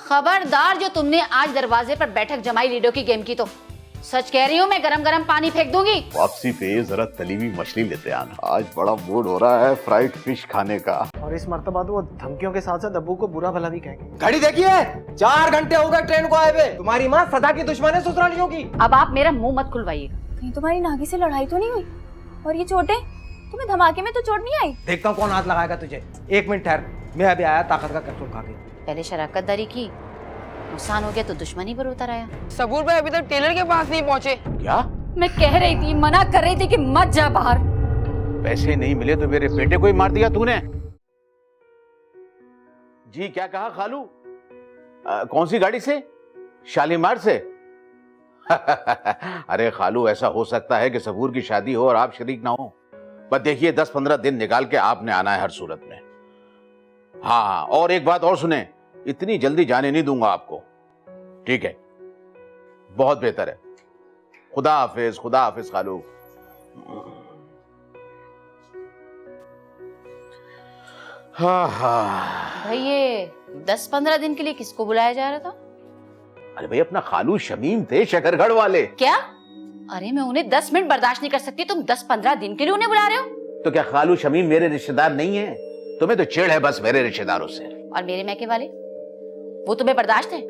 खबरदार जो तुमने आज दरवाजे पर बैठक जमाई लीडो की गेम की तो सच कह रही हूँ मैं गरम गरम पानी फेंक दूंगी। वापसी पे जरा तली हुई मछली लेते आना, आज बड़ा मूड हो रहा है फ्राइड फिश खाने का। और इस मर्तबा तो वो धमकियों के साथ साथ अब्बू को बुरा भला भी कहेंगे। घड़ी देखिए, 4 घंटे हो गए ट्रेन को आए हुए। तुम्हारी माँ सदा की दुश्मन है ससुरालियों की। अब आप मेरा मुंह मत खुलवाइएगा। कहीं तुम्हारी नागी से लड़ाई तो नहीं हुई? और ये चोटें तुम्हें धमाके में तो चोट नहीं आई? देखता हूँ कौन हाथ लगाएगा तुझे। 1 मिनट ठहर, मैं अभी आया ताकत का कैप्सूल खा के। पहले शराकतदारी की, नुकसान हो गया तो दुश्मनी पर उतर आया। सबूर भाई अभी तक टेलर के पास नहीं पहुंचे। क्या? मैं कह रही थी, मना कर रही थी कि मत जा बाहर। पैसे नहीं मिले तो मेरे बेटे को ही मार दिया तूने? जी क्या कहा खालू? कौन सी गाड़ी से? शालीमार से? अरे खालू, ऐसा हो सकता है कि सबूर की शादी हो और आप शरीक ना हो। बस देखिए 10-15 दिन निकाल के आपने आना है हर सूरत में। हाँ, और एक बात और सुने, इतनी जल्दी जाने नहीं दूंगा आपको, ठीक है? बहुत बेहतर है। खुदा हाफिज खालू। भाई ये 10-15 दिन के लिए किसको बुलाया जा रहा था? अरे भाई अपना खालू शमीम थे शकरगढ़ वाले। क्या? अरे मैं उन्हें 10 मिनट बर्दाश्त नहीं कर सकती, तुम 10-15 दिन के लिए उन्हें बुला रहे हो? तो क्या खालू शमीम मेरे रिश्तेदार नहीं है? तुम्हें तो चिढ़ है बस मेरे रिश्तेदारों से। और मेरे मैके वाले, वो तुम्हें बर्दाश्त है?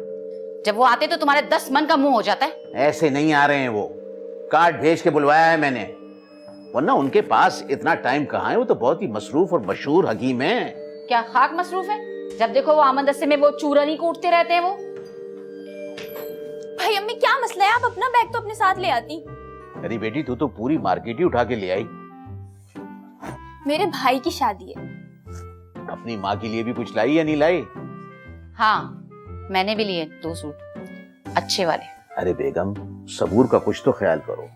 जब वो आते तो तुम्हारे 10 मन का मुंह हो जाता है। ऐसे नहीं आ रहे हैं, वो कार्ड भेज के बुलवाया है मैंने, वरना उनके पास इतना टाइम कहाँ है। वो तो बहुत ही मसरूफ और मशहूर हकीम है। क्या खाक मसरूफ है? जब देखो वो आमद दस्ते में वो चूरन ही कूटते रहते हैं वो। भाई अम्मी क्या मसला है? आप अपना बैग तो अपने साथ ले आती। अरे बेटी तू तो पूरी मार्केट ही उठा के ले आई। मेरे भाई की शादी है। अपनी माँ के लिए भी कुछ लाई या नहीं लाई? हाँ, मैंने भी लिए 2 सूट अच्छे वाले। अरे बेगम, सबूर का कुछ तो ख्याल करो।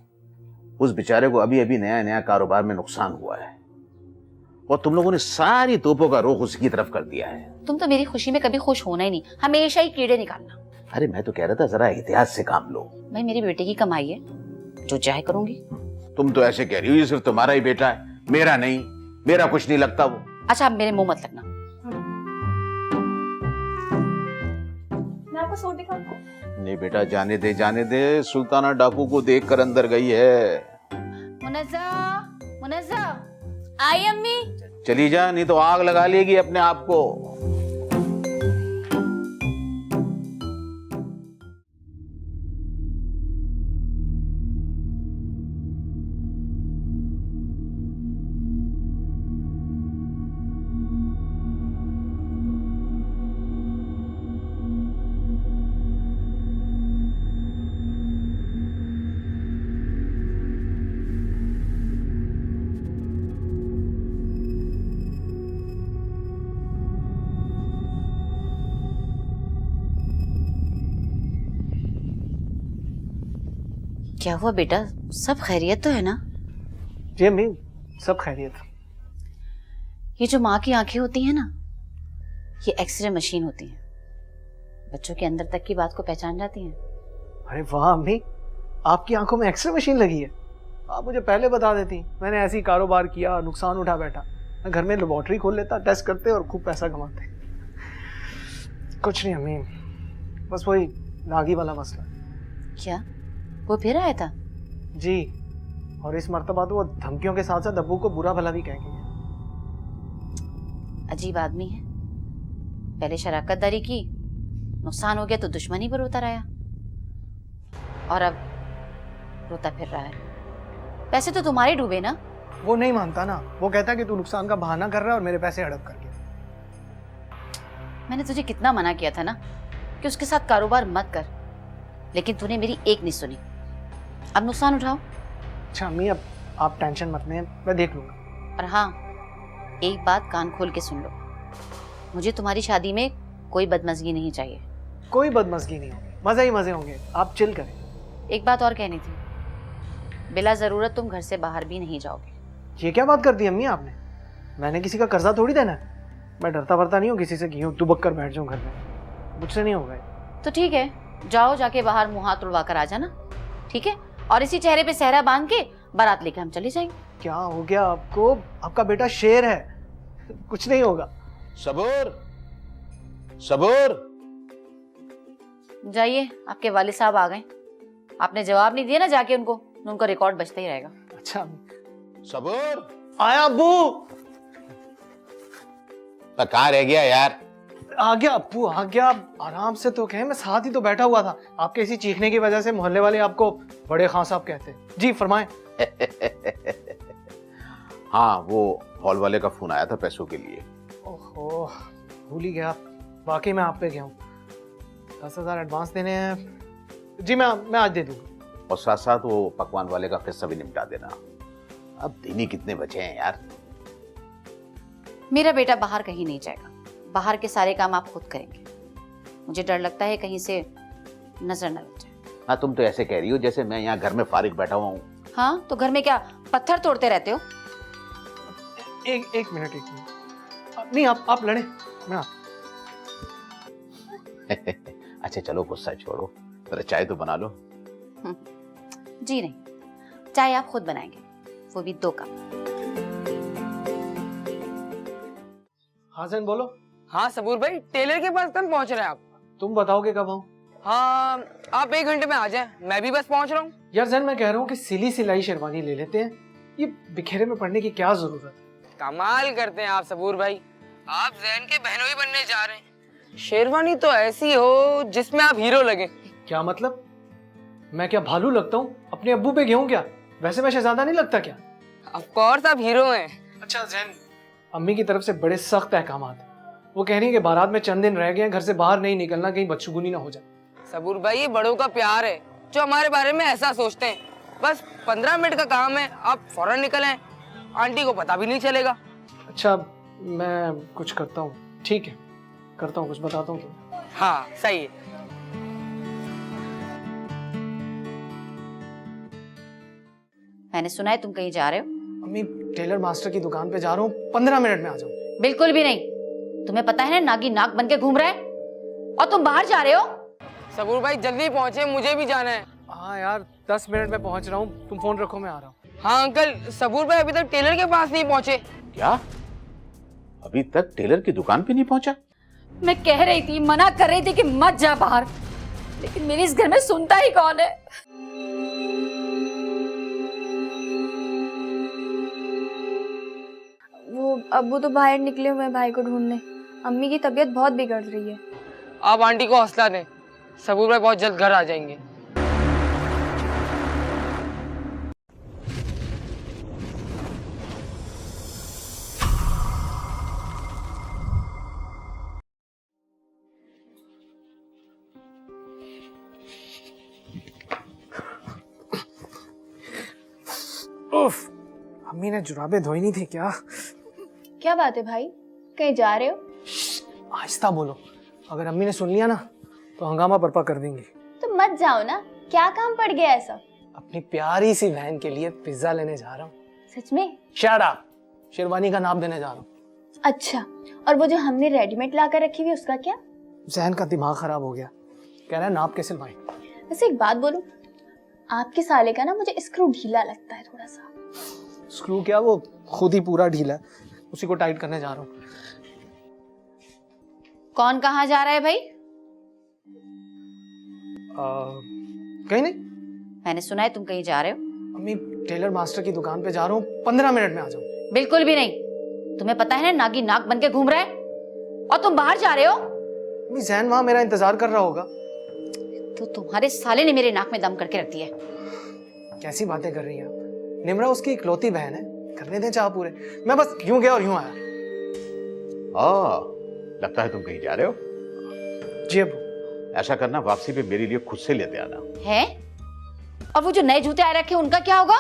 उस बेचारे को अभी अभी नया नया कारोबार में नुकसान हुआ है और तुम लोगों ने सारी तोपों का रुख उसकी तरफ कर दिया है। तुम तो मेरी खुशी में कभी खुश होना ही नहीं, हमेशा ही कीड़े निकालना। अरे मैं तो कह रहा था जरा एहतियात से काम लो। भाई मेरी बेटे की कमाई है, जो चाहे करूंगी। तुम तो ऐसे कह रही हो ये सिर्फ तुम्हारा ही बेटा है, मेरा नहीं। मेरा कुछ नहीं लगता वो। अच्छा अब मेरे मुंह मत लगना। मैं आपको सूट दिखाऊं? नहीं बेटा, जाने दे। सुल्ताना डाकू को देखकर अंदर गई है। मुनज़्ज़ा आई अम्मी। चली जा, नहीं तो आग लगा लेगी अपने आप को। क्या हुआ बेटा, सब खैरियत तो है ना? जी अम्मी, सब खैरियत। ये जो माँ की आंखें होती हैं ना, ये एक्सरे मशीन होती हैं, बच्चों के अंदर तक की बात को पहचान जाती हैं। अरे वाह अम्मी, आपकी आंखों में एक्सरे मशीन लगी है। आप मुझे पहले बता देती, मैंने ऐसी कारोबार किया, नुकसान उठा बैठा। मैं घर में लेबोरेटरी खोल लेता, टेस्ट करते और खूब पैसा कमाते। कुछ नहीं अम्मी, बस वही नागी वाला मसला। क्या वो फिर आया था? जी, और इस मर्तबा तो वो धमकियों के साथ साथ अब्बू को बुरा भला भी कहेंगे। अजीब आदमी है, पहले शराकतदारी की, नुकसान हो गया तो दुश्मनी पर उतर आया, और अब रोता फिर रहा है। पैसे तो तुम्हारे डूबे ना। वो नहीं मानता ना, वो कहता है कि तू नुकसान का बहाना कर रहा है और मेरे पैसे हड़प करके। मैंने तुझे कितना मना किया था ना कि उसके साथ कारोबार मत कर, लेकिन तूने मेरी एक नहीं सुनी। अब नुकसान उठाओ। अच्छा अम्मी, अब आप टेंशन मत लें, मैं देख लूंगा। और हाँ, एक बात कान खोल के सुन लो, मुझे तुम्हारी शादी में कोई बदमज़गी नहीं चाहिए। कोई बदमज़गी नहीं होगी, मज़े ही मज़े होंगे, आप चिल करें। एक बात और कहनी थी, बिला ज़रूरत तुम घर से बाहर भी नहीं जाओगे। ये क्या बात कर दी अम्मी आपने? मैंने किसी का कर्जा थोड़ी देना है। मैं डरता वरता नहीं हूँ किसी से कि यूँ दुबक कर बैठ जाऊँ घर में, मुझसे नहीं होगा। तो ठीक है, जाओ, जाके बाहर मुँह हाथ उड़वा कर आ जाना, ठीक है? और इसी चेहरे पे सहरा बांध के बारात लेके हम चले जाएंगे। क्या हो गया आपको? आपका बेटा शेर है, कुछ नहीं होगा। सबूर, सबूर, जाइए, आपके वालिद साहब आ गए। आपने जवाब नहीं दिया ना, जाके उनका रिकॉर्ड बचता ही रहेगा। अच्छा सबूर आया अब्बू। तो कहाँ रह गया यार? आ गया अब्बू, आ गया। आराम से तो कहे, मैं साथ ही तो बैठा हुआ था। आपके इसी चीखने की वजह से मोहल्ले वाले आपको बड़े खान साहब कहते हैं। जी फरमाएं। हाँ, वो हॉल वाले का फोन आया था पैसों के लिए। ओहो, भूल ही गया। वाकई मैं आप पे गया हूँ। 10,000 एडवांस देने हैं। जी मैं आज दे दूंगा। और साथ साथ वो पकवान वाले का किस्सा भी निपटा देना। अब दिन ही कितने बचे हैं यार? मेरा बेटा बाहर कहीं नहीं जाएगा, बाहर के सारे काम आप खुद करेंगे। मुझे डर लगता है कहीं से नजर न लग जाए। हाँ, तुम तो ऐसे कह रही हो जैसे मैं यहाँ घर में फारिग बैठा हुआ हूँ। हाँ, तो घर में क्या पत्थर तोड़ते रहते हो? एक मिनट। नहीं, आप लड़े, मैं अच्छा चलो, गुस्सा छोड़ो, जरा चाय तो बना लो। जी नहीं, चाय आप खुद बनाएंगे, वो भी 2 कप। हासन बोलो। हाँ सबूर भाई, टेलर के पास कब पहुंच रहे हैं आप? तुम बताओगे कब आऊं? हाँ, आप 1 घंटे में आ जाएं, मैं भी बस पहुंच रहा हूँ। यार जैन, मैं कह रहा हूँ कि सिली सिलाई शेरवानी ले लेते हैं। ये बिखेरे में पड़ने की क्या जरूरत है? कमाल करते हैं आप सबूर भाई, आप जैन के बहनोई बनने जा रहे हैं। शेरवानी तो ऐसी हो जिसमें आप हीरो लगे। क्या मतलब? मैं क्या भालू लगता हूँ? अपने अब्बू पे गेहूं क्या? वैसे मैं शहजादा नहीं लगता क्या? ऑफ कोर्स आप हीरो हैं। अच्छा जैन, अम्मी की तरफ से बड़े सख्त अहकाम हैं। वो कह रही है कि बारात में चंद दिन रह गए, घर से बाहर नहीं निकलना, कहीं बदशगुनी ना हो जाए। सबूर भाई, ये बड़ों का प्यार है जो हमारे बारे में ऐसा सोचते हैं। बस 15 मिनट का काम है, आप फौरन निकल आए, आंटी को पता भी नहीं चलेगा। अच्छा, मैं कुछ करता हूँ। ठीक है, करता हूँ, कुछ बताता हूँ तुम्हें। हाँ सही है। मैंने सुना है तुम कहीं जा रहे हो। अम्मी, टेलर मास्टर की दुकान पे जा रहा हूँ, 15 मिनट में आ जाऊँ। बिल्कुल भी नहीं। तुम्हें पता है ना, नागी नाक बन के घूम रहा है, और तुम बाहर जा रहे हो। सबूर भाई जल्दी पहुंचे, मुझे भी जाना है। हाँ यार, 10 मिनट में पहुंच रहा हूँ, तुम फोन रखो, मैं आ रहा हूँ। हाँ अंकल, सबूर भाई अभी तक टेलर के पास नहीं पहुंचे। क्या? अभी तक टेलर की दुकान पे नहीं पहुंचा? मैं कह रही थी, मना कर रही थी कि मत जा बाहर, लेकिन मेरे इस घर में सुनता ही कौन है। वो अब्बू तो बाहर निकले हुए हैं भाई को ढूंढने। अम्मी की तबीयत बहुत बिगड़ रही है। आप आंटी को हौसला दें, सबूर भाई बहुत जल्द घर आ जाएंगे। उफ, अम्मी ने जुराबे धोई नहीं थी क्या? क्या बात है भाई, कहीं जा रहे हो? आहिस्ता बोलो, अगर अम्मी ने सुन लिया ना तो हंगामा बर्पा कर देंगी। तो मत जाओ ना, क्या काम पड़ गया ऐसा? अपनी प्यारी सी बहन के लिए पिज्जा लेने जा रहा हूँ। सच में? शट अप, शेरवानी का नाप देने जा रहा हूँ। अच्छा, और वो जो हमने रेडीमेड ला कर रखी हुई उसका क्या? जहन का दिमाग खराब हो गया, कह रहा है नाप कैसे सिलवाएं। वैसे एक बात बोलूं, आपके साले का ना मुझे स्क्रू ढीला लगता है थोड़ा सा। स्क्रू क्या, वो खुद ही पूरा ढीला है, उसी को टाइट करने जा रहा हूँ। कौन कहाँ जा रहा है भाई? कहीं नहीं। मैंने सुना है तुम कहीं जा रहे हो। अम्मी, टेलर मास्टर की दुकान पे जा रहा हूँ, 15 मिनट में आ जाऊँ। बिल्कुल भी नहीं। तुम्हें पता है ना, नागी नाक बन के घूम रहा है, और तुम बाहर जा रहे हो। अम्मी, जहन वहां मेरा इंतजार कर रहा होगा। तो तुम्हारे साले ने मेरे नाक में दम करके रख दिया है। कैसी बातें कर रही हैं आप? निम्रा उसकी इकलौती बहन है, करने दें चाह पूरे। मैं बस यूं गया और यूं आया। लगता है तुम कहीं जा रहे हो। जी अब्बू। ऐसा करना, वापसी पे मेरे लिए खुद से लेते आना। है? और वो जो नए जूते आ रखे हैं उनका क्या होगा?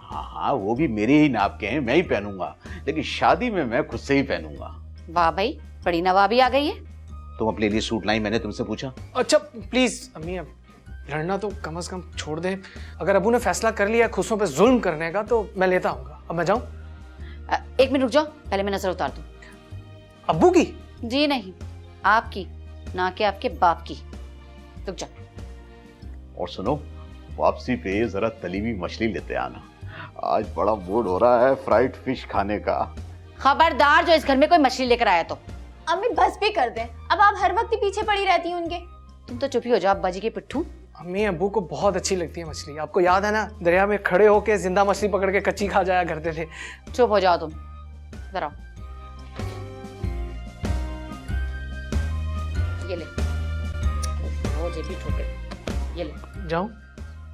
हाँ हाँ, वो भी मेरे ही नाप के हैं, मैं ही पहनूंगा, लेकिन शादी में मैं खुद से ही पहनूंगा। वाह भाई, बड़ी नवाबी आ गई है। तुम अपने लिए सूट लाई, मैंने तुमसे पूछा। अच्छा प्लीज अम्मी, अब लड़ना तो कम से कम छोड़ दे। अगर अबू ने फैसला कर लिया खुशों पे जुल्म करने का तो मैं लेता आऊंगा। अब मैं जाऊं? 1 मिनट रुक जाओ, पहले मैं नजर उतार दूं। अब्बू की? जी नहीं, आपकी, ना कि आपके बाप की। रुक जा। और सुनो, वापसी पे जरा तली हुई मछली लेते आना, आज बड़ा मूड हो रहा है फ्राइड फिश खाने का। खबरदार जो इस घर में कोई मछली लेकर आया तो। अम्मी बस भी कर दें, अब आप हर वक्त ही पीछे पड़ी रहती हैं उनके। तुम तो चुप ही हो जाओ अब्बा जी के पिट्ठू। अम्मी अब्बू को बहुत अच्छी लगती है मछली। आपको याद है ना, दरिया में खड़े होके जिंदा मछली पकड़ के कच्ची खा जाया करते थे। चुप हो जाओ तुम, इधर आओ। ये ले, वो जेबी ठोके, ये ले। जाऊं?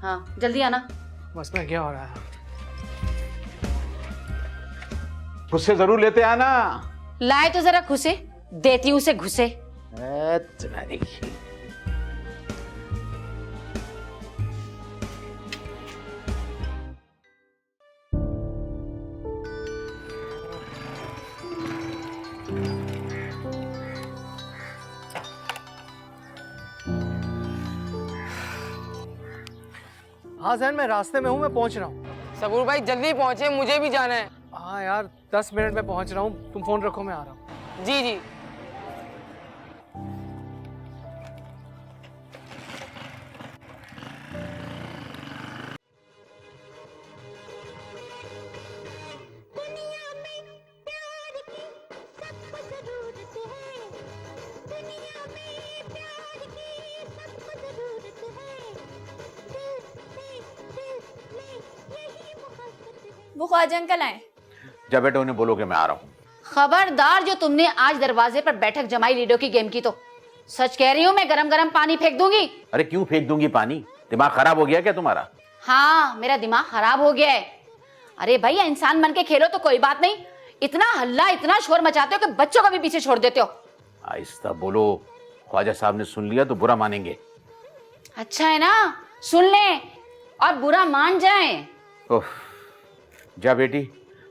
हाँ जल्दी आना। बस में क्या हो रहा है? उससे जरूर लेते आना। लाए तो जरा घुसे, देती हूँ उसे घुसे। तुम्हारी हाँ जैन, मैं रास्ते में हूँ, मैं पहुंच रहा हूँ। सबूर भाई जल्दी पहुंचे, मुझे भी जाना है। हाँ यार 10 मिनट में पहुंच रहा हूँ, तुम फोन रखो, मैं आ रहा हूँ। जी जी। वो ख्वाजा अंकल आए। जब बेटा उन्हें बोलो कि मैं आ रहा हूँ। खबरदार, जो तुमने आज दरवाजे पर बैठक जमाई लीडो की गेम की, तो सच कह रही हूँ मैं गरम गरम पानी फेंक दूंगी। अरे क्यों फेंक दूंगी पानी? दिमाग खराब हो गया क्या तुम्हारा? हाँ मेरा दिमाग खराब हो गया है। अरे भाई इंसान बन के खेलो तो कोई बात नहीं, इतना हल्ला इतना शोर मचाते हो कि बच्चों को भी पीछे छोड़ देते हो। आहिस्ता बोलो, ख्वाजा साहब ने सुन लिया तो बुरा मानेंगे। अच्छा है ना, सुन ले और बुरा मान जाए। ओह, जा बेटी,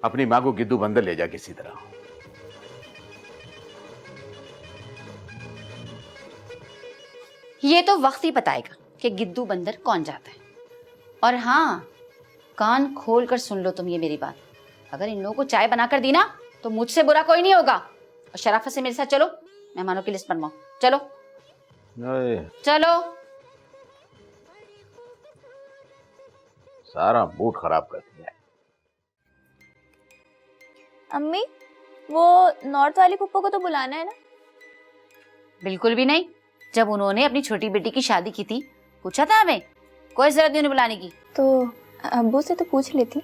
अपनी माँ को गिद्दू बंदर ले जा किसी तरह। ये तो वक्त ही बताएगा कि गिद्दू बंदर कौन जाता है। और हाँ, कान खोल कर सुन लो तुम ये मेरी बात, अगर इन लोगों को चाय बनाकर दी ना तो मुझसे बुरा कोई नहीं होगा। और शराफत से मेरे साथ चलो, मेहमानों की लिस्ट बनवाओ। चलो चलो। सारा मूड खराब कर दिया है। अम्मी, वो नॉर्थ वाली पुप्पो को तो बुलाना है ना? बिल्कुल भी नहीं, जब उन्होंने अपनी छोटी बेटी की शादी की थी पूछा था हमें, कोई जरूरत नहीं उन्हें बुलाने की। तो अब्बू से तो पूछ लेती।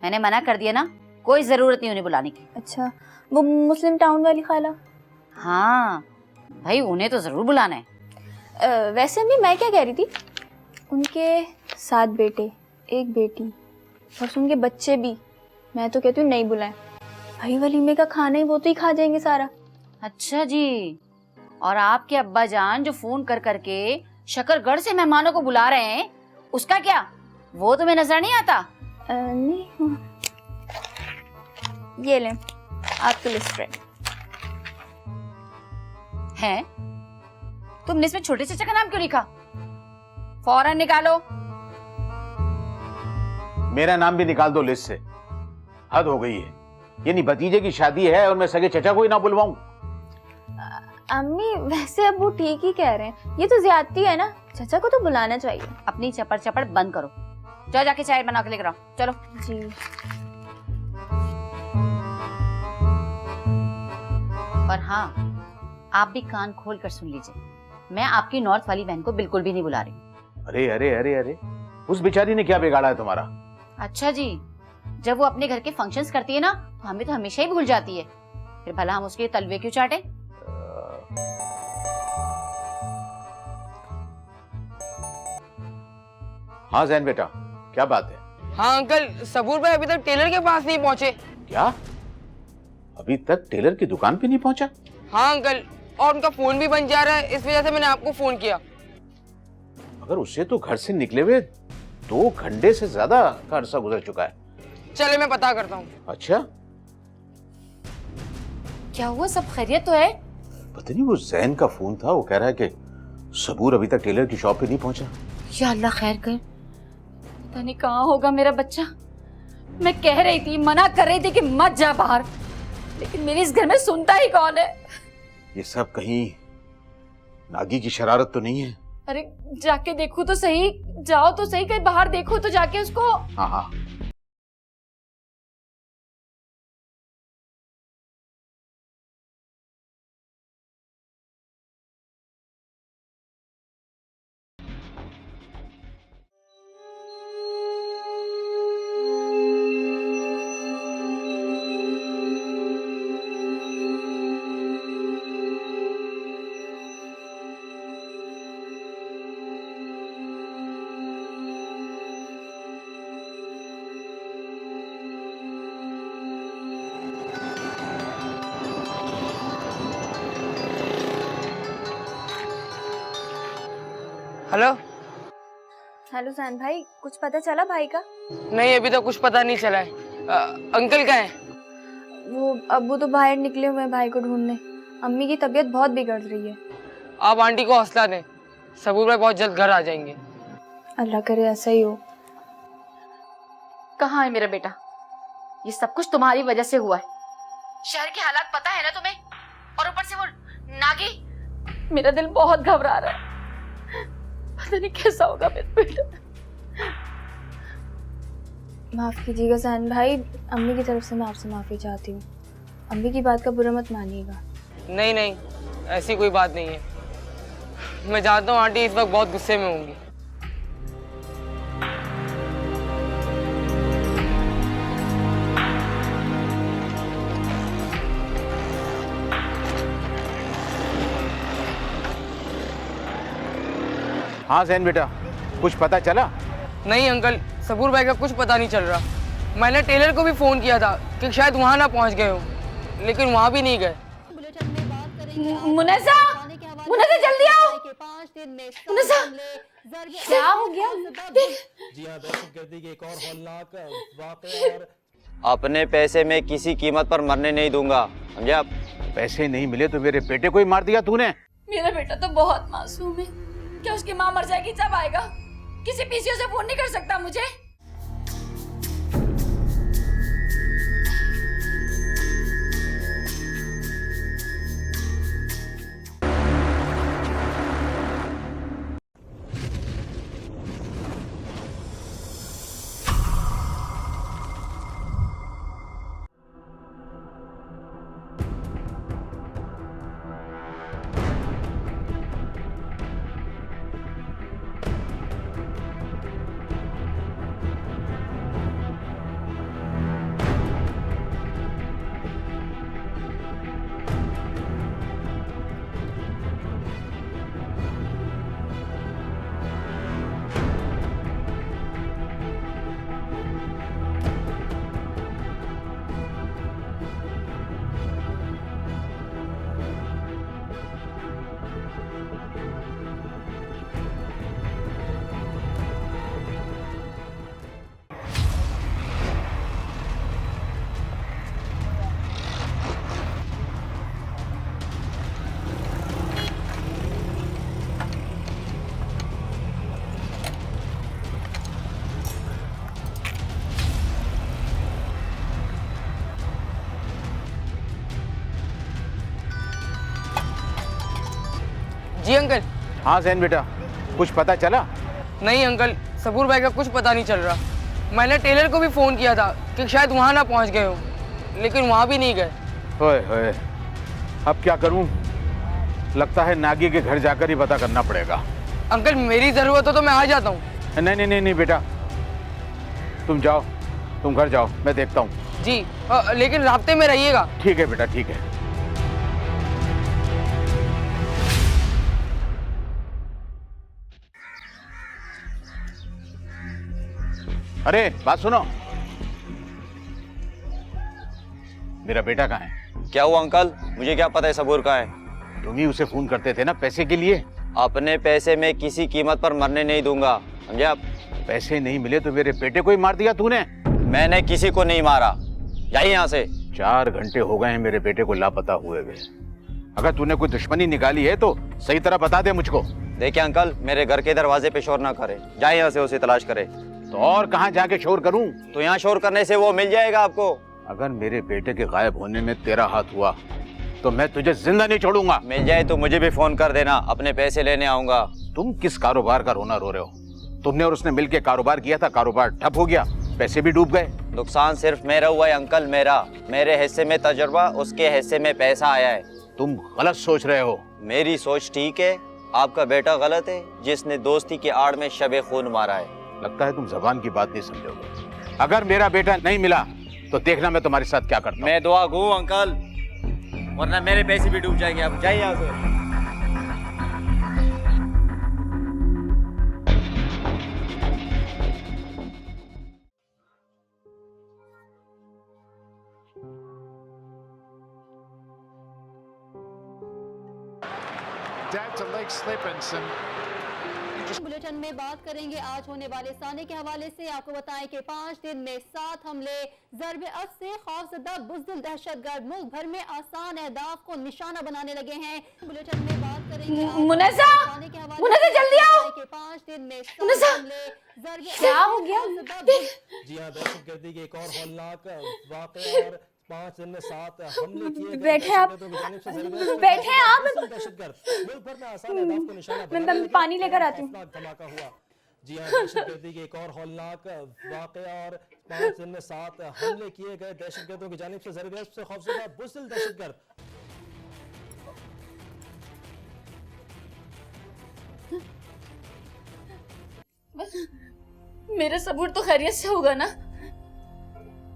मैंने मना कर दिया ना, कोई जरूरत नहीं उन्हें बुलाने की। अच्छा, वो मुस्लिम टाउन वाली खाला? हाँ भाई, उन्हें तो जरूर बुलाना है। वैसे भी मैं क्या कह रही थी, उनके 7 बेटे 1 बेटी और उनके बच्चे भी, मैं तो कहती हूँ नहीं बुलाएं। भाई वलीमे का खाना ही वो तो ही खा जाएंगे सारा। अच्छा जी, और आपके अब्बा जान जो फोन कर करके शकरगढ़ से मेहमानों को बुला रहे हैं, उसका क्या, वो तुम्हें नजर नहीं आता? नहीं, ये लें आपकी लिस्ट है। तुमने इसमें छोटे चाचा का नाम क्यों लिखा? फौरन निकालो। मेरा नाम भी निकाल दो लिस्ट से। हद हो गई है, यानी भतीजे की शादी है और मैं सगे चचा को ही ना बुलवाऊं? अम्मी वैसे अब्बू ठीक ही कह रहे हैं, ये तो ज्यादती है ना, चचा को तो बुलाना चाहिए। अपनी चपड़ चपड़ बंद करो, जाओ जाके चाय बना के लेकर आओ। चलो जी। और हाँ, आप भी कान खोल कर सुन लीजिए, मैं आपकी नॉर्थ वाली बहन को बिल्कुल भी नहीं बुला रही। अरे अरे अरे अरे, उस बेचारी ने क्या बिगाड़ा है तुम्हारा? अच्छा जी, जब वो अपने घर के फंक्शंस करती है ना तो हमें तो हमेशा ही भूल जाती है, फिर भला हम उसके तलवे क्यों चाटे? हाँ जैन बेटा, क्या बात है? हाँ अंकल, सबूर भाई अभी तक टेलर के पास नहीं पहुंचे। क्या अभी तक टेलर की दुकान पे नहीं पहुंचा? हाँ अंकल, और उनका फोन भी बंद जा रहा है, इस वजह से मैंने आपको फोन किया। अगर उससे तो घर से निकले हुए 2 घंटे से ज्यादा का अरसा गुजर चुका है। चले मैं पता करता हूँ। अच्छा, क्या हुआ, सब खैरियत तो है? पता नहीं, वो जैन का फोन था, वो कह रहा है कि सबूर अभी तक टेलर की शॉप पे नहीं पहुंचा। या अल्लाह खैर कर, पता नहीं कहाँ होगा मेरा बच्चा। मैं कह रही थी, मना कर रही थी कि मत जा बाहर, लेकिन मेरी इस घर में सुनता ही कौन है? ये सब कहीं नागी की शरारत तो नहीं है? अरे जाके देखो तो सही, जाओ तो सही, कहीं बाहर देखो तो जाके उसको। हाँ हाँ, हेलो। हेलो सैन भाई, कुछ पता चला भाई का? नहीं, अभी तक कुछ पता नहीं चला है। अंकल कहाँ हैं? वो अब्बू तो बाहर निकले हुए हैं भाई को ढूंढने। अम्मी की तबीयत बहुत बिगड़ रही है। आप आंटी को हौसला दें, सबूर भाई बहुत जल्द घर आ जाएंगे। अल्लाह करे ऐसा ही हो। कहाँ है मेरा बेटा? ये सब कुछ तुम्हारी वजह से हुआ है। शहर के हालात पता है ना तुम्हें, और ऊपर से वो नागी। मेरा दिल बहुत घबरा रहा है, पता नहीं कैसा होगा मेरा बेटा। माफ कीजिएगा सैन भाई, अम्मी की तरफ से मैं आपसे माफी चाहती हूँ। अम्मी की बात का बुरा मत मानिएगा। नहीं नहीं, ऐसी कोई बात नहीं है। मैं जानता हूँ आंटी इस वक्त बहुत गुस्से में होंगी। हाँ जैन बेटा, कुछ पता चला? नहीं अंकल, सबूर भाई का कुछ पता नहीं चल रहा। मैंने टेलर को भी फोन किया था कि शायद वहां ना पहुंच गए हो, लेकिन वहां भी नहीं गए। मुनैसा, मुनैसा जल्दी आओ। मुनैसा, क्या हो गया? अपने पैसे में किसी कीमत पर मरने नहीं दूंगा, समझे आप? पैसे नहीं मिले तो मेरे बेटे को ही मार दिया तूने। मेरा बेटा तो बहुत मासूम है। क्या उसकी माँ मर जाएगी जब आएगा? किसी पीसीओ से फोन नहीं कर सकता मुझे? जी अंकल। हाँ जैन बेटा, कुछ पता चला? नहीं अंकल, सबूर भाई का कुछ पता नहीं चल रहा। मैंने टेलर को भी फोन किया था कि शायद वहां ना पहुंच गए हो, लेकिन वहां भी नहीं गए। ओए होए, अब क्या करूं? लगता है नागी के घर जाकर ही पता करना पड़ेगा। अंकल मेरी जरूरत हो तो मैं आ जाता हूँ। नहीं नहीं नहीं नहीं बेटा, तुम जाओ, तुम घर जाओ, मैं देखता हूँ। जी, लेकिन राब्ते में रहिएगा। ठीक है बेटा, ठीक है। अरे बात सुनो, मेरा बेटा कहाँ है? क्या हुआ अंकल? मुझे क्या पता है सबूर का है? तुम ही उसे फोन करते थे ना पैसे के लिए। अपने पैसे में किसी कीमत पर मरने नहीं दूंगा, समझे आप? पैसे नहीं मिले तो मेरे बेटे को ही मार दिया तूने। मैंने किसी को नहीं मारा, जाइए यहाँ से। 4 घंटे हो गए हैं मेरे बेटे को लापता हुए हुए। अगर तूने कोई दुश्मनी निकाली है तो सही तरह बता दे मुझको। देखिए अंकल, मेरे घर के दरवाजे पे शोर ना करे, जाइए यहाँ से, उसे तलाश करे। तो और कहाँ जाके शोर करूं? तो यहाँ शोर करने से वो मिल जाएगा आपको। अगर मेरे बेटे के गायब होने में तेरा हाथ हुआ तो मैं तुझे जिंदा नहीं छोड़ूंगा। मिल जाए तो मुझे भी फोन कर देना, अपने पैसे लेने आऊंगा। तुम किस कारोबार का रोना रो रहे हो? तुमने और उसने मिलके कारोबार किया था, कारोबार ठप हो गया, पैसे भी डूब गए। नुकसान सिर्फ मेरा हुआ है अंकल, मेरा। मेरे हिस्से में तजुर्बा, उसके हिस्से में पैसा आया है। तुम गलत सोच रहे हो। मेरी सोच ठीक है, आपका बेटा गलत है, जिसने दोस्ती की आड़ में शबे खून मारा है। लगता है तुम जबान की बात नहीं समझोगे। अगर मेरा बेटा नहीं मिला तो देखना मैं तुम्हारे साथ क्या करता हूं। मैं दुआ गूं अंकल, वरना मेरे पैसे भी डूब जाएंगे। आप जाइए यहाँ से। Down to leg slip and some bulletin में बात करेंगे आज होने वाले साने के हवाले से। आपको बताएं कि 5 दिन में 7 हमले, ज़रब-ए-अस से खौफजदा बुज़दिल दहशतगर्द मुल्क भर में आसान अहदाफ को निशाना बनाने लगे हैं। बुलेटिन में बात करेंगे मुनज़्ज़ा, मुनज़्ज़ा जल्दी आओ। 5 दिन में मुनज़्ज़ा, क्या हो गया? जी हाँ, दहशतगर्दी के एक और हौलनाक वाक़या और 5 दिन में 7 हमले किए गए। बैठे आप, बैठे आप। दहशतगर्द मुल्क भर में आसान अहदाफ को निशाना बनाने मैं लगे। पानी लेकर आती हूँ। धमाका हुआ। जी हाँ, दहशतगर्दी के एक और हौलनाक वाक़या और 5 दिन में 7 हमले किए गए। दहशतगर्दों की जानिब से ज़रब-ए-अस से खौफजदा बुज़दिल दहशतगर्द। मेरा सबूर तो खैरियत से होगा ना?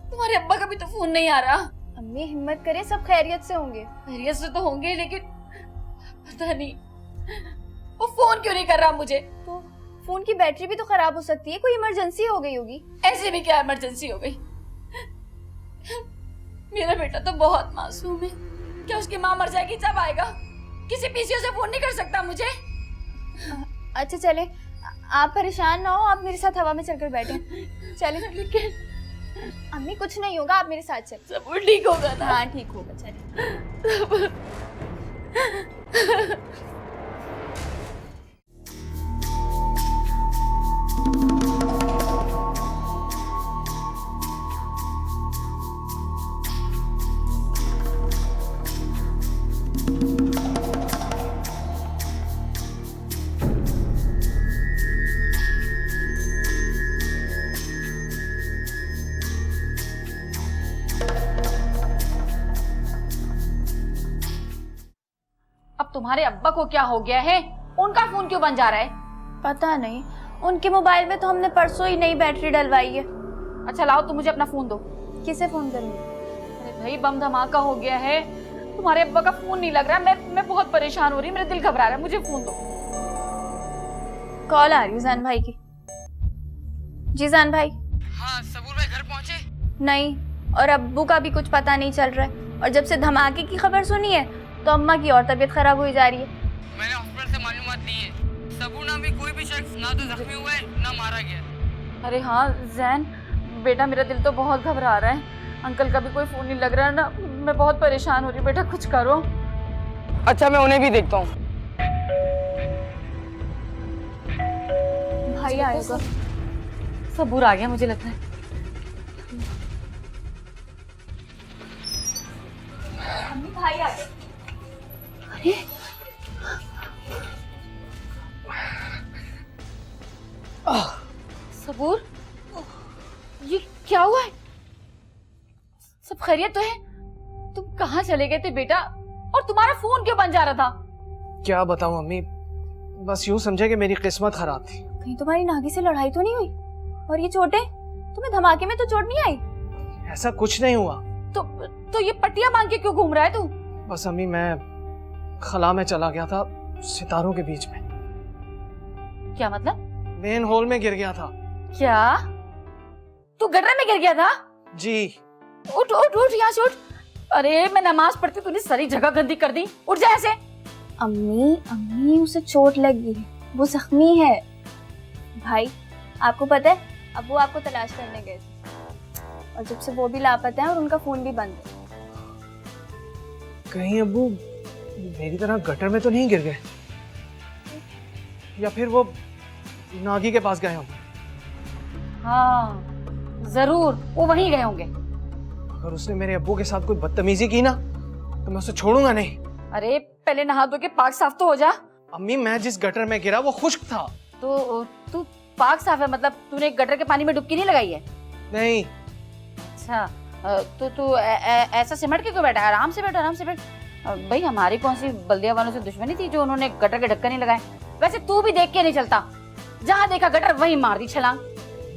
तुम्हारे अब्बा का भी तो फोन नहीं आ रहा। अम्मी हिम्मत करें, सब खैरियत से होंगे। खैरियत से तो होंगे, लेकिन पता नहीं वो फोन क्यों नहीं कर रहा मुझे। तो फोन की बैटरी भी तो खराब हो सकती है, कोई इमरजेंसी हो गई होगी। ऐसे भी क्या इमरजेंसी हो गई? मेरा बेटा तो बहुत मासूम है। क्या उसकी माँ मर जाएगी जब आएगा? किसी पीसीओ से फोन नहीं कर सकता मुझे? अच्छा चले, आप परेशान ना हो, आप मेरे साथ हवा में चलकर बैठे। चले। लेकिन अम्मी कुछ नहीं होगा, आप मेरे साथ चल। सब ठीक होगा ना? हाँ ठीक होगा, चलिए। अब तुम्हारे अब्बा को क्या हो गया है? उनका फोन क्यों बंद जा रहा है? पता नहीं, उनके मोबाइल में तो हमने परसों ही नई बैटरी डलवाई है। अच्छा लाओ, तुम मुझे अपना फोन दो। किसे फोन करूँगी? अरे भाई, बम धमाका हो गया है, तुम्हारे अब्बा का फोन नहीं लग रहा। मैं बहुत परेशान हो रही हूँ, मेरा दिल घबरा रहा है, मुझे फोन दो। कॉल आ रही है जान भाई की। जी जान भाई। हाँ, सबूर भाई घर पहुंचे? नहीं, और अब्बू का भी कुछ पता नहीं चल रहा है। और जब से धमाके की खबर सुनी है तो अम्मा की और तबीयत खराब हुई जा रही है। मैंने हॉस्पिटल से मालूमात ली है, सबूर नाम भी कोई भी शख्स ना तो जख्मी हुआ है ना मारा गया। अरे हाँ जैन बेटा, मेरा दिल तो बहुत घबरा रहा है। अंकल का भी कोई फोन नहीं लग रहा है ना, मैं बहुत परेशान हो रही हूँ। बेटा कुछ करो। अच्छा, मैं उन्हें भी देखता हूँ। भाई आएगा। सबूर आ गया मुझे लगता है। भाई आ गए। सबूर, ये क्या हुआ है? सब खैरियत तो है? तुम कहाँ चले गए थे बेटा? और तुम्हारा फोन क्यों बंद जा रहा था? क्या बताऊं अम्मी, बस यूं समझे कि मेरी किस्मत खराब थी। कहीं तुम्हारी नागी से लड़ाई तो नहीं हुई? और ये चोटें? तुम्हें धमाके में तो चोट नहीं आई? ऐसा कुछ नहीं हुआ। तो ये पट्टियां बांध के क्यों घूम रहा है तू? बस अम्मी, मैं खला में चला गया था, सितारों के बीच में। क्या मतलब? मेन हॉल में गिर गया था। क्या तू गड्ढे में गिर गया था? जी। उठ उठ उठ, यहाँ से उठ। अरे मैं नमाज पढ़ती, तूने सारी जगह गंदी कर दी। उठ जा ऐसे। अम्मी अम्मी उसे चोट लगी है, वो जख्मी है। भाई आपको पता है, अब्बू आपको तलाश करने गए थे और जब से वो भी लापता है और उनका फोन भी बंद है। कहीं अब्बू मेरी तरह गटर में तो नहीं गिर गए, या फिर वो नागी के पास गए होंगे? हाँ जरूर, वो वहीं गए होंगे। अगर उसने मेरे अब्बू के साथ कोई बदतमीजी की ना तो मैं उसे छोड़ूंगा नहीं। अरे पहले नहा धो के पाक साफ तो हो जा। अम्मी, मैं जिस गटर में गिरा वो खुश्क था। तो तू पाक साफ है मतलब तूने गटर के पानी में डुबकी नहीं लगाई है? नहीं। अच्छा, तो तू ऐसा सिमट के क्यों बैठा? आराम से बैठ, आराम से बैठ। भाई हमारी कौन सी बल्दिया वालों से दुश्मनी थी जो उन्होंने गटर के ढक्कन नहीं लगाए? वैसे तू भी देख के नहीं चलता, जहाँ देखा गटर वहीं मार दी छलांग।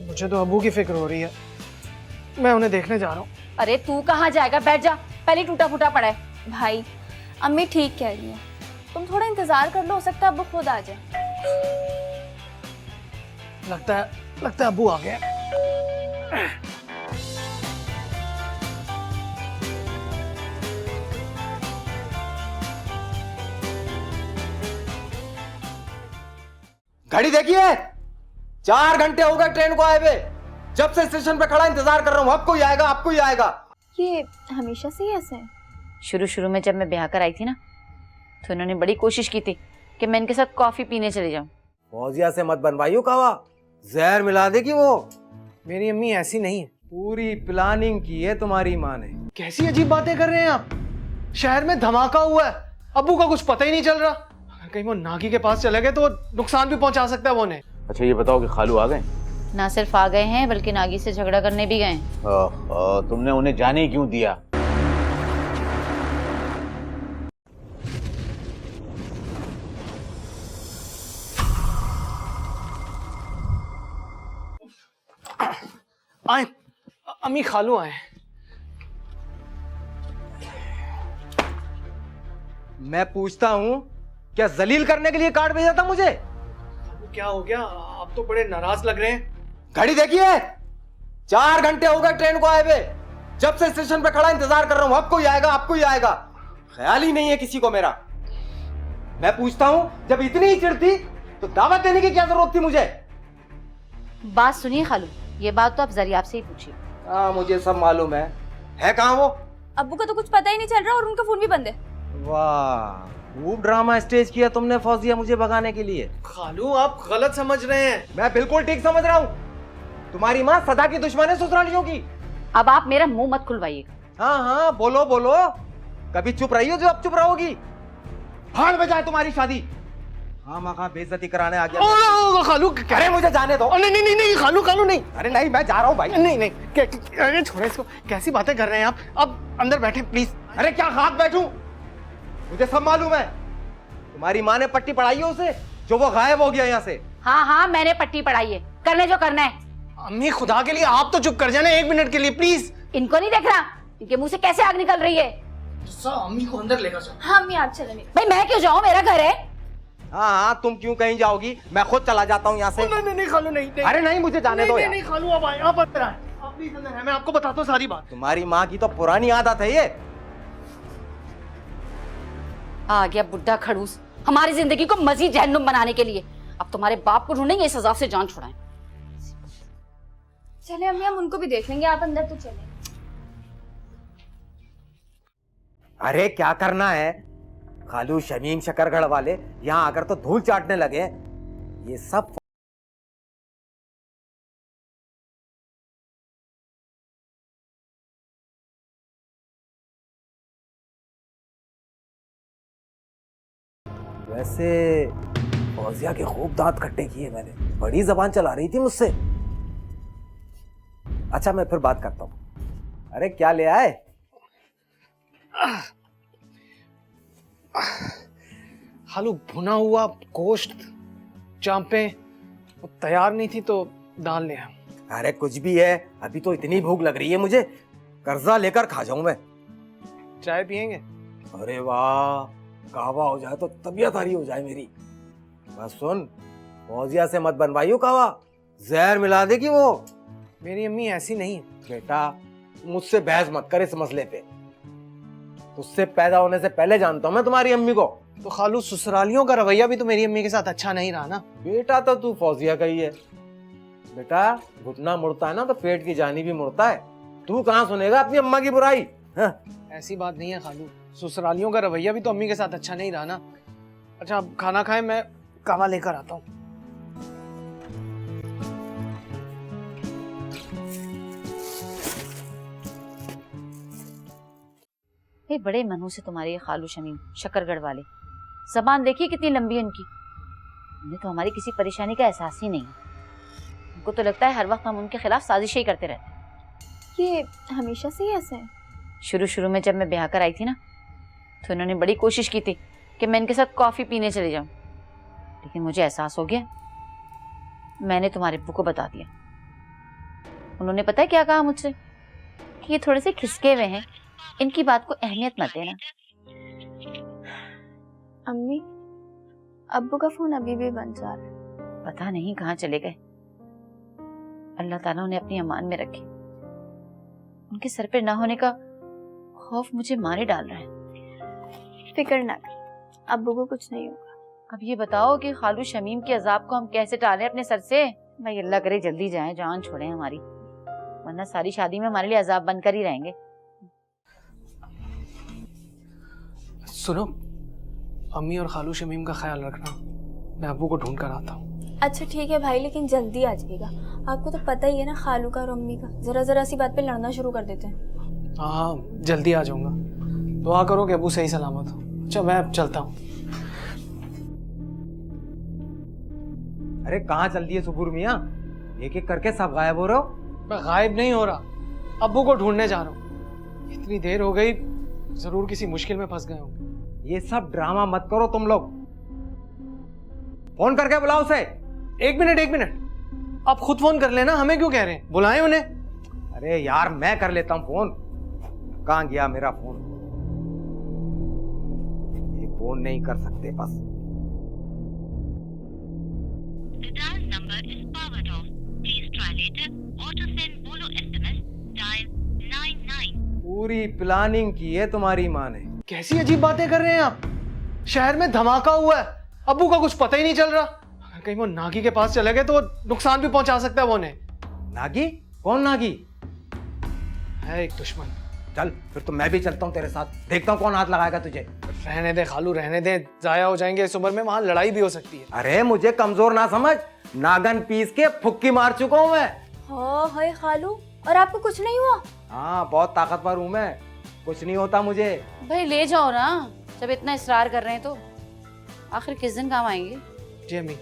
मुझे तो अब्बू की फिक्र हो रही है, मैं उन्हें देखने जा रहा हूँ। अरे तू कहाँ जाएगा, बैठ जा, पहले टूटा फूटा पड़ा है। भाई अम्मी ठीक कह रही है, तुम थोड़ा इंतजार कर लो, हो सकता है अब्बू खुद आ जाए। लगता है अब्बू आ गए। घड़ी देखिए, 4 घंटे हो गए ट्रेन को आए हुए। जब से स्टेशन पे खड़ा इंतजार कर रहा हूँ, अब कोई आएगा, अब कोई आएगा। ये हमेशा से ही ऐसा है? शुरू में जब मैं ब्याह कर आई थी ना, तो इन्होंने बड़ी कोशिश की थी कि मैं इनके साथ कॉफी पीने चली जाऊं। फौजिया से मत बनवाइयो कावा, जहर मिला देगी वो। मेरी अम्मी ऐसी नहीं है। पूरी प्लानिंग की है तुम्हारी माँ ने। कैसी अजीब बातें कर रहे हैं आप? शहर में धमाका हुआ है, अब्बू का कुछ पता ही नहीं चल रहा। अगर कहीं वो नागी के पास चले गए तो वो नुकसान भी पहुंचा सकता है वो उन्हें। अच्छा ये बताओ कि खालू आ गए? ना सिर्फ आ गए हैं बल्कि नागी से झगड़ा करने भी गए हैं। तुमने उन्हें जाने ही क्यों दिया? आए, अम्मी खालू आए। मैं पूछता हूँ, क्या जलील करने के लिए कार्ड भेजा था मुझे? क्या हो गया? आप तो बड़े नाराज लग रहे हैं। घड़ी देखिए, 4 घंटे हो गए ट्रेन को आए हुए। जब से स्टेशन पे खड़ा इंतजार कर रहा हूँ, अब कोई आएगा, अब कोई आएगा। ख्याल ही नहीं है किसी को मेरा। मैं पूछता हूँ, जब इतनी ही चिढ़ थी तो दावत देने की क्या जरूरत थी मुझे? बात सुनिए खालू, ये बात तो आप जरिया से ही पूछिए। हाँ, मुझे सब मालूम है कहाँ वो? अब्बू का तो कुछ पता ही नहीं चल रहा और उनका फोन भी बंद है। वाह, खूब ड्रामा स्टेज किया तुमने फौजिया मुझे भगाने के लिए। खालू आप गलत समझ रहे हैं। मैं बिल्कुल ठीक समझ रहा हूँ। तुम्हारी माँ सदा की दुश्मन है ससुरालियों की। अब आप मेरा मुंह मत खुलवाइएगा। हाँ हाँ, बोलो बोलो। कभी चुप रही हो जो अब चुप रहोगी। भाड़ में जाए तुम्हारी शादी। हाँ माँ, बेइज्जती कराने आ गया। ओ, खालू अरे मुझे जाने दो। नहीं नहीं नहीं खालू नहीं। अरे नहीं, मैं जा रहा हूँ भाई। नहीं अरे छोड़े इसको। कैसी बातें कर रहे हैं आप? अब अंदर बैठे प्लीज। अरे क्या हाथ बैठूं? मुझे सब मालूम है। तुम्हारी माँ ने पट्टी पढ़ाई है उसे, जो वो गायब हो गया यहाँ से। हाँ मैंने पट्टी पढ़ाई है, करने जो करना है। अम्मी खुदा के लिए आप तो चुप कर जाना 1 मिनट के लिए प्लीज। इनको नहीं देख रहा इनके मुंह से कैसे आग निकल रही है? अम्मी को अंदर लेकर जाओ। हाँ अम्मी आप चलेंगे। भाई मैं क्यों जाऊं, मेरा घर है। हाँ, तुम क्यों कहीं जाओगी? मैं खुद चला जाता हूँ यहाँ से। नहीं खालू नहीं। अरे नहीं, मुझे जाने दो यार। नहीं खालू, आप आए, आप अंदर आए। आप प्लीज अंदर आए, मैं आपको बताता हूँ सारी बात। तुम्हारी माँ की तो पुरानी आदत है ये। आ गया बुड्ढा खड़ूस हमारी जिंदगी को मजीद जहन्नुम बनाने के लिए। अब तुम्हारे बाप को ढूंढेंगे इस सजा से जान छुड़ाएं। चले अम्मी, हम उनको भी देख लेंगे, आप अंदर तो चले। अरे क्या करना है? खालू शमीम शकरगढ़ वाले यहाँ आकर तो धूल चाटने लगे। ये सब वैसे फौजिया के खूब दांत खट्टे किए मैंने। बड़ी जबान चला रही थी मुझसे। अच्छा, मैं फिर बात करता हूँ। अरे क्या ले आए? खालू भुना हुआ गोश्त, चांपे तैयार नहीं थी तो डाल लिया। अरे कुछ भी है, अभी तो इतनी भूख लग रही है मुझे, कर्जा लेकर खा जाऊं मैं। चाय पियेंगे? अरे वाह, कहवा हो जाए तो तबीयत हरी हो जाए मेरी। बस सुन, फौजिया से मत बनवाइयो कहवा, जहर मिला देगी वो। मेरी अम्मी ऐसी नहीं है। बेटा मुझसे बहस मत कर इस मसले पे। उससे पैदा होने से पहले जानता हूं मैं तुम्हारी अम्मी को। तो खालू ससुरालियों का रवैया भी तो मेरी अम्मी के साथ अच्छा नहीं रहा ना। बेटा तो तू फौजिया का ही है। बेटा घुटना मुड़ता है ना तो पेट की जानी भी मुड़ता है। तू कहाँ सुनेगा अपनी अम्मा की बुराई? हाँ? ऐसी बात नहीं है खालू, ससुरालियों का रवैया भी तो अम्मी के साथ अच्छा नहीं रहा ना। अच्छा अब खाना खाएं, मैं कहवा लेकर आता हूँ। ये बड़े मनहूस से तुम्हारे ये खालू शमीम शकरगढ़ वाले। जबान देखिए कितनी लंबी है उनकी। उन्हें तो हमारी किसी परेशानी का एहसास ही नहीं है। उनको तो लगता है हर वक्त हम उनके खिलाफ साजिशें ही करते रहते हैं। ये हमेशा से ही ऐसा है? शुरू में जब मैं ब्याह कर आई थी ना, तो इन्होंने बड़ी कोशिश की थी कि मैं इनके साथ कॉफी पीने चली जाऊं, लेकिन मुझे एहसास हो गया। मैंने तुम्हारे अब्बू को बता दिया। उन्होंने पता है क्या कहा मुझसे, कि ये थोड़े से खिसके हुए हैं, इनकी बात को अहमियत मत देना। अम्मी, अब्बू का फोन अभी भी बंद जा रहा है। पता नहीं कहाँ चले गए। अल्लाह ताला उन्हें अपनी अमान में रखे। उनके सर पे ना होने का खौफ मुझे मारे डाल रहा है। फिक्र ना कर, अब्बू को कुछ नहीं होगा। अब ये बताओ कि खालू शमीम के अजाब को हम कैसे टालें अपने सर से। भाई अल्लाह करे जल्दी जाए, जान छोड़े हमारी, वरना सारी शादी में हमारे लिए अजाब बनकर ही रहेंगे। सुनो, अम्मी और खालू शमीम का ख्याल रखना, मैं अब्बू को ढूंढ कर आता हूँ। अच्छा ठीक है भाई, लेकिन जल्दी आ जाइएगा। आपको तो पता ही है ना खालू का और अम्मी का, जरा जरा सी बात पे लड़ना शुरू कर देते हैं। हाँ, जल्दी आ जाऊंगा। दुआ करो कि अब्बू सही सलामत हो। अच्छा मैं अब चलता हूँ। अरे कहाँ चल दिए सुबूर मियाँ, एक एक करके सब गायब हो रहे हो। मैं गायब नहीं हो रहा, अब्बू को ढूंढने जा रहा हूँ। इतनी देर हो गई, जरूर किसी मुश्किल में फंस गए होंगे। ये सब ड्रामा मत करो तुम लोग, फोन करके बुलाओ उसे। एक मिनट, आप खुद फोन कर लेना, हमें क्यों कह रहे हैं? बुलाएं उन्हें। अरे यार मैं कर लेता हूँ फोन। कहाँ गया मेरा फोन? ये फोन नहीं कर सकते बस। The dial number is powered off. Please try later or to send Bolo SMS, dial 99. पूरी प्लानिंग की है तुम्हारी माँ ने। कैसी अजीब बातें कर रहे हैं आप? शहर में धमाका हुआ है, अब्बू का कुछ पता ही नहीं चल रहा। अगर कहीं वो नागी के पास चले गए तो नुकसान भी पहुंचा सकता है वो उन्हें। नागी? कौन नागी? है एक दुश्मन। चल फिर तो मैं भी चलता हूँ तेरे साथ, देखता हूँ कौन हाथ लगाएगा तुझे। रहने दे खालू, रहने दे, जाया हो जाएंगे इस उम्र में, वहां लड़ाई भी हो सकती है। अरे मुझे कमजोर ना समझ, नागन पीस के फुक्की मार चुका हूँ मैं। हाँ हाय खालू, और आपको कुछ नहीं हुआ? हाँ बहुत ताकतवर हूँ मैं, कुछ नहीं होता मुझे। भाई ले जाओ ना, जब इतना इसरार कर रहे हैं तो आखिर किस दिन काम आएंगे। जी अम्मी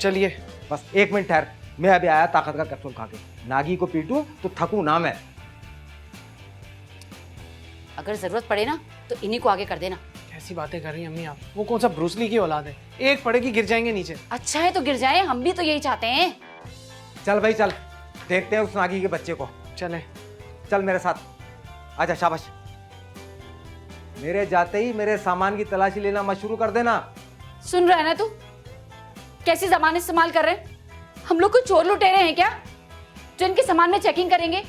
चलिए। बस 1 मिनट ठहर, मैं अभी आया ताकत का कैप्सूल खा के। नागी को पीटूं तो थकूं ना मैं। अगर जरूरत पड़े ना तो इन्हीं को आगे कर देना। कैसी बातें कर रही हैं अम्मी आप? वो कौन सा ब्रूसली की औलाद है, एक पड़ेगी गिर जाएंगे नीचे। अच्छा है तो गिर जाए, हम भी तो यही चाहते हैं। चल भाई चल, देखते हैं उस नागी के बच्चे को। चले, चल मेरे साथ, आजा शाबाश। मेरे जाते ही मेरे सामान की तलाशी लेना मत शुरू कर देना। सुन रहा है ना तू, कैसी जबान इस्तेमाल कर रहे हैं? हम लोग को चोर लुटेरे हैं क्या जो इनके सामान में चेकिंग करेंगे?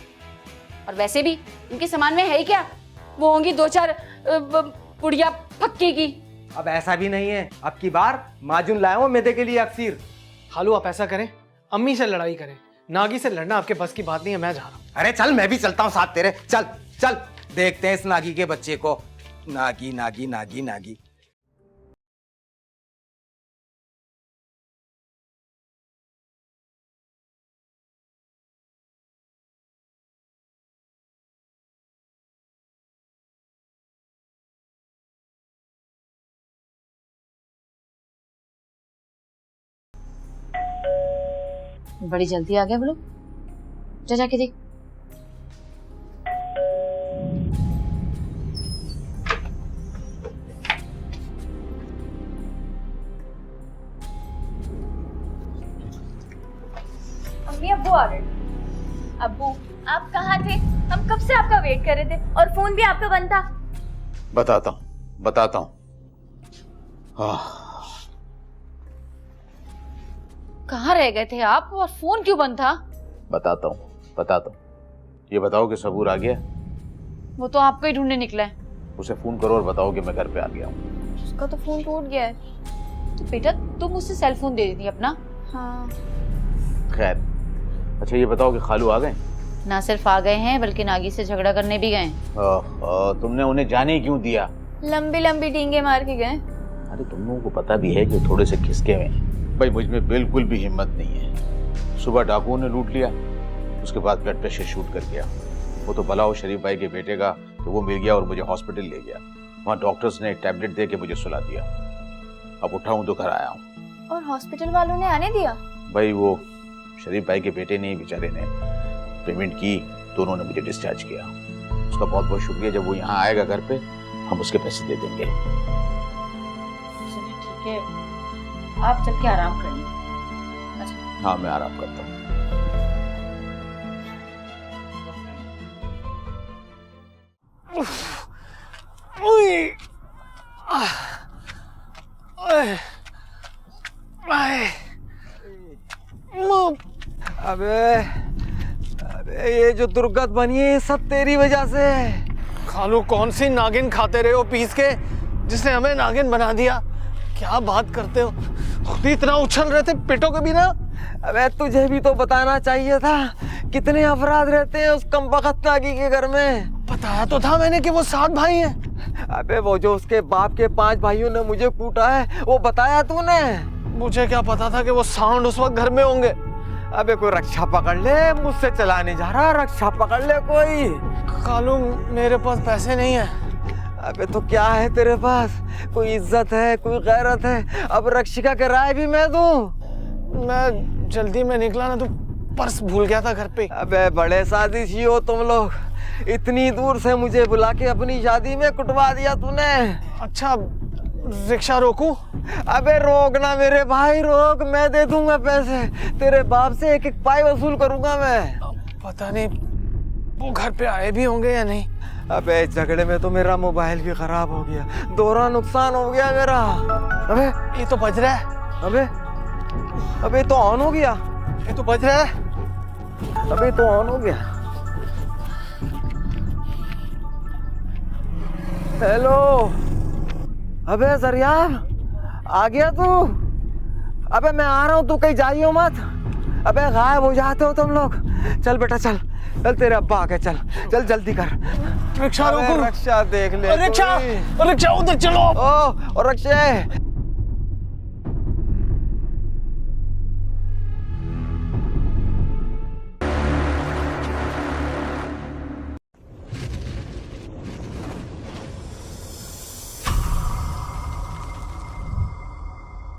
और वैसे भी इनके सामान में है ही क्या, वो होंगी 2-4 पुड़िया पक्की की। अब ऐसा भी नहीं है, अब की बार माजून लाया हूं मैदे के लिए अक्सीर। खालू आप ऐसा करें, अम्मी से लड़ाई करें, नागी से लड़ना आपके बस की बात नहीं है, मैं जा रहा हूँ। अरे चल मैं भी चलता हूँ साथ तेरे, चल चल देखते हैं इस नागी के बच्चे को। नागी नागी नागी नागी। बड़ी जल्दी आ गए वो लोग, जा जाके देख। अम्मी अब्बू आ गए। अब्बू आप कहाँ थे? हम कब से आपका वेट कर रहे थे, और फोन भी आपका बंद था। बताता हूँ। कहाँ रह गए थे आप, और फोन क्यों बंद था? बताता हूँ। ये बताओ कि सबूर आ गया? वो तो आपको ही ढूंढने निकला है। उसे फोन करो और बताओ कि मैं घर पे आ गया हूँ। उसका तो फोन टूट गया है। तो बेटा तुम उससे सेल फोन दे देती अपना। हाँ खैर, अच्छा ये बताओ कि खालू आ गए? ना सिर्फ आ गए हैं बल्कि नागी से झगड़ा करने भी गए। तुमने उन्हें जाने क्यों दिया? लंबी लंबी डींगे मार के गए। अरे तुम लोगों को पता भी है कि थोड़े से खिसके हुए हैं। भाई मुझ में बिल्कुल भी हिम्मत नहीं है। सुबह डाकुओं ने लूट लिया, उसके बाद ब्लड प्रेशर शूट कर गया। वो तो भला हो शरीफ भाई के बेटे का, तो वो मिल गया और मुझे हॉस्पिटल ले गया। वहाँ डॉक्टर्स ने एक टैबलेट दे के मुझे सुला दिया। अब उठा हूँ तो घर आया हूँ। और हॉस्पिटल वालों ने आने दिया? भाई वो शरीफ भाई के बेटे ने, बेचारे ने पेमेंट की तो उन्होंने मुझे डिस्चार्ज किया। उसका बहुत बहुत शुक्रिया। जब वो यहाँ आएगा घर पे हम उसके पैसे दे देंगे। ठीक है, आप चल के आराम करिए। अच्छा। हाँ मैं आराम करता हूँ। अबे अबे ये जो दुर्गत बनी है, ये सब तेरी वजह से। खालू कौन सी नागिन खाते रहे हो पीस के, जिसने हमें नागिन बना दिया? क्या बात करते हो? खुद ही इतना उछल रहे थे, पिटो के बिना। अबे तुझे भी तो बताना चाहिए था, कितने अफराद रहते हैं उस कमबख्त नागी के घर में। बताया तो था मैंने कि वो 7 भाई हैं। अबे वो जो उसके बाप के 5 भाइयों ने मुझे कूटा है, वो बताया तूने? मुझे क्या पता था कि वो सांड उस वक्त घर में होंगे। अबे कोई रक्षा पकड़ ले, मुझसे चला नहीं जा रहा, रक्षा पकड़ ले कोई। कालू मेरे पास पैसे नहीं है। अबे तो क्या है तेरे पास? कोई इज्जत है, कोई गैरत है? अब रक्षिका के राय भी मैं दूं? मैं जल्दी में निकला ना तो पर्स भूल गया था घर पे। अबे बड़े साजिशी हो तुम लोग, इतनी दूर से मुझे बुला के अपनी शादी में कुटवा दिया तूने। अच्छा रिक्शा रोकूं? अबे रोक ना मेरे भाई, रोक, मैं दे दूंगा पैसे। तेरे बाप से एक एक पाई वसूल करूंगा मैं। पता नहीं वो घर पे आए भी होंगे या नहीं। अबे इस झगड़े में तो मेरा मोबाइल भी खराब हो गया, दोहरा नुकसान हो गया मेरा। अबे ये तो बज रहा है। अबे तो ऑन हो गया। ये तो बज रहा है। अबे तो ऑन हो गया। हेलो, अबे जरियाब आ गया तू? अबे मैं आ रहा हूँ, तू कहीं जाइयो मत। अबे गायब हो जाते हो तुम लोग। चल बेटा चल, चल तेरे अब्बा आ गए, चल चल जल्दी कर। रिक्शा रोको। रक्षा देख ले। रिक्शा, रिक्शा उधर चलो। ओ रक्षा